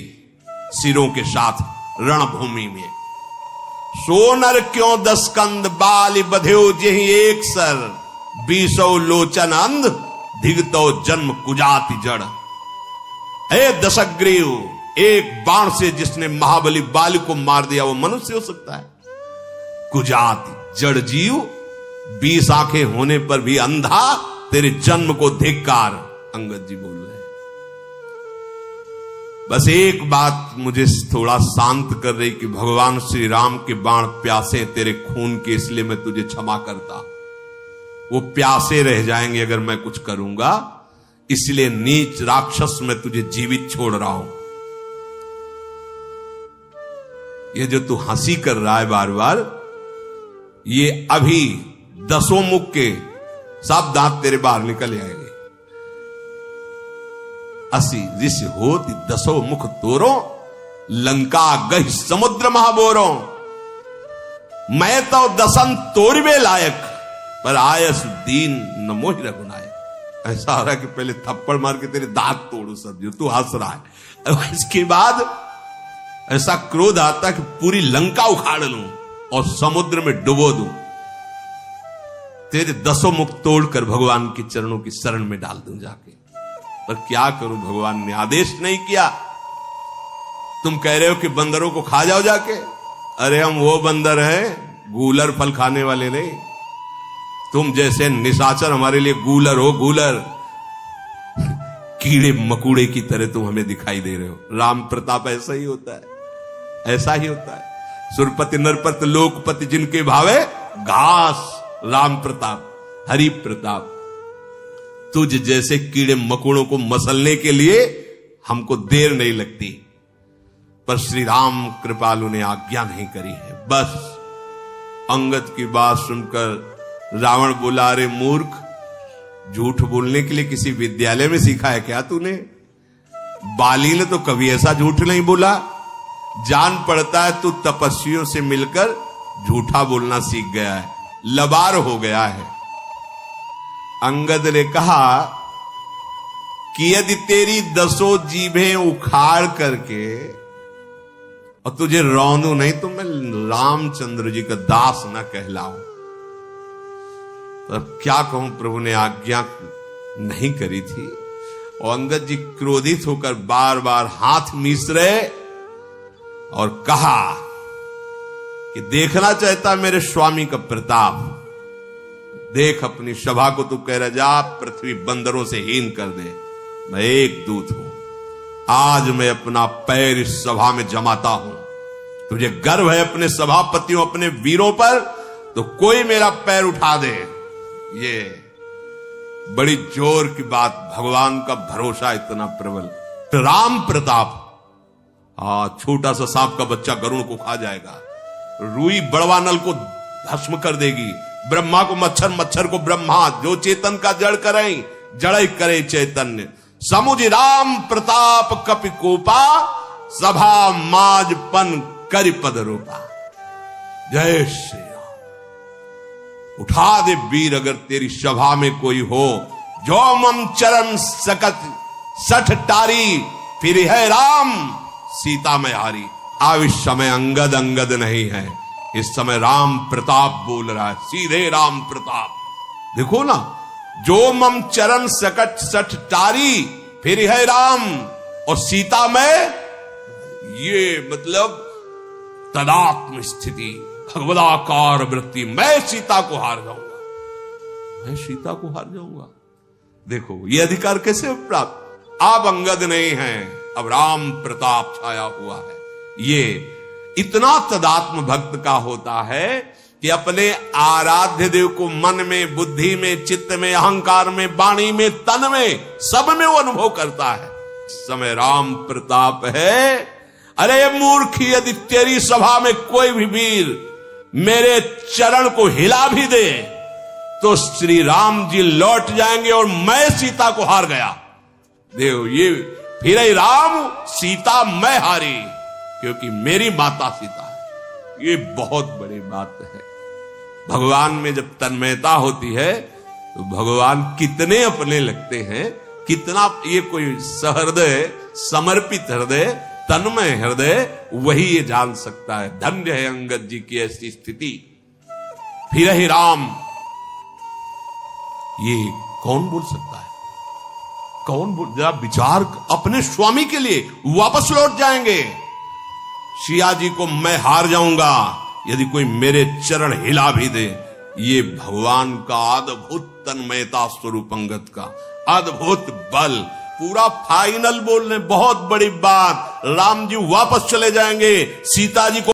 सिरों के साथ रणभूमि में। सोनर क्यों 10 कंद, बाल बध्यो जेहि एक सर, 20 लोचन अंध, धिगतो जन्म कुजाति जड़। हे दशग्रीव, एक बाण से जिसने महाबली बाल को मार दिया वो मनुष्य हो सकता है? कुजाति जड़ जीव, 20 आंखें होने पर भी अंधा, तेरे जन्म को धिक्कार। अंगद जी बोल रहे हैं। बस एक बात मुझे थोड़ा शांत कर रही कि भगवान श्री राम के बाण प्यासे तेरे खून के, इसलिए मैं तुझे क्षमा करता। वो प्यासे रह जाएंगे अगर मैं कुछ करूंगा, इसलिए नीच राक्षस मैं तुझे जीवित छोड़ रहा हूं। ये जो तू हंसी कर रहा है बार बार, ये अभी 10 मुख के सब दांत तेरे बाहर निकल आएंगे। असी ऋषि होती 10 मुख तोरो, लंका गही समुद्र महाबोरो। मैं तो 10 तोरवे लायक, पर आयस दीन न मोहि रघुनायक। ऐसा हो रहा है कि पहले थप्पड़ मार के तेरे दांत तोड़ू सब, जो तू हंस रहा है। इसके बाद ऐसा क्रोध आता कि पूरी लंका उखाड़ लूं और समुद्र में डुबो दूं, तेरे 10 मुख तोड़कर भगवान के चरणों की शरण में डाल दूं जाके। पर क्या करूं, भगवान ने आदेश नहीं किया। तुम कह रहे हो कि बंदरों को खा जाओ जाके। अरे हम वो बंदर हैं, गूलर फल खाने वाले नहीं। तुम जैसे निशाचर हमारे लिए गूलर हो, गूलर, कीड़े मकुड़े की तरह तुम हमें दिखाई दे रहे हो। राम प्रताप ऐसा ही होता है, ऐसा ही होता है। सुरपति नरपति लोकपति जिनके भावे घास, राम प्रताप, हरि प्रताप। तुझ जैसे कीड़े मकुड़ों को मसलने के लिए हमको देर नहीं लगती, पर श्री राम कृपालु ने आज्ञा नहीं करी है। बस अंगद की बात सुनकर रावण बोला, अरे मूर्ख, झूठ बोलने के लिए किसी विद्यालय में सीखा है क्या तूने? बाली ने तो कभी ऐसा झूठ नहीं बोला। जान पड़ता है तू तपस्वियों से मिलकर झूठा बोलना सीख गया है, लबार हो गया है। अंगद ने कहा कि यदि तेरी 10 जीभें उखाड़ करके और तुझे रौंदू नहीं तो मैं रामचंद्र जी का दास न कहलाऊं। तो क्या कहूं, प्रभु ने आज्ञा नहीं करी थी। और अंगद जी क्रोधित होकर बार बार हाथ मीस रहे और कहा कि देखना चाहता मेरे स्वामी का प्रताप, देख अपनी सभा को तू कह रहा जा पृथ्वी बंदरों से हीन कर दे, मैं एक दूत हूं, आज मैं अपना पैर इस सभा में जमाता हूं। तुझे गर्व है अपने सभापतियों अपने वीरों पर, तो कोई मेरा पैर उठा दे। ये बड़ी जोर की बात, भगवान का भरोसा इतना प्रबल। तो राम प्रताप, छोटा सा सांप का बच्चा गरुड़ को खा जाएगा, रुई बड़वा नल को भस्म कर देगी, ब्रह्मा को मच्छर, मच्छर को ब्रह्मा, जो चेतन का जड़ करें जड़ करे चैतन्य। समुझ राम प्रताप कपि कोपा, सभा माजपन करि पद रूपा। जय श्री राम। उठा दे वीर अगर तेरी सभा में कोई हो, जो मम चरण सकत सठ टारी, फिर है राम सीता में हारी। अब इस समय अंगद अंगद नहीं है, इस समय राम प्रताप बोल रहा है, सीधे राम प्रताप। देखो ना, जो मम चरण सकट सठ टारी, फिर है राम और सीता में, ये मतलब तदात्म स्थिति, भगवदाकार वृत्ति। मैं सीता को हार जाऊंगा, मैं सीता को हार जाऊंगा। देखो ये अधिकार कैसे प्राप्त। अब अंगद नहीं है, अब राम प्रताप छाया हुआ है। ये इतना तदात्म भक्त का होता है कि अपने आराध्य देव को मन में, बुद्धि में, चित्त में, अहंकार में, वाणी में, तन में, सब में वो अनुभव करता है। इस समय राम प्रताप है। अरे मूर्खी, यदि तेरी सभा में कोई भी वीर मेरे चरण को हिला भी दे तो श्री राम जी लौट जाएंगे और मैं सीता को हार गया। देव ये फिर राम सीता मैं हारी, क्योंकि मेरी माता सीता है। ये बहुत बड़ी बात है। भगवान में जब तन्मयता होती है तो भगवान कितने अपने लगते हैं, कितना ये कोई सहृदय, समर्पित हृदय, तन्मय हृदय, वही ये जान सकता है। धन्य है अंगद जी की ऐसी स्थिति। फिर ही राम, ये कौन बोल सकता है? कौन बोल, जरा विचार, अपने स्वामी के लिए वापस लौट जाएंगे। सिया जी को मैं हार जाऊंगा यदि कोई मेरे चरण हिला भी दे। ये भगवान का अद्भुत तन्मयता स्वरूप अंगद का अद्भुत बल, पूरा फाइनल बोल रहे, बहुत बड़ी बात। राम जी वापस चले जाएंगे, सीता जी को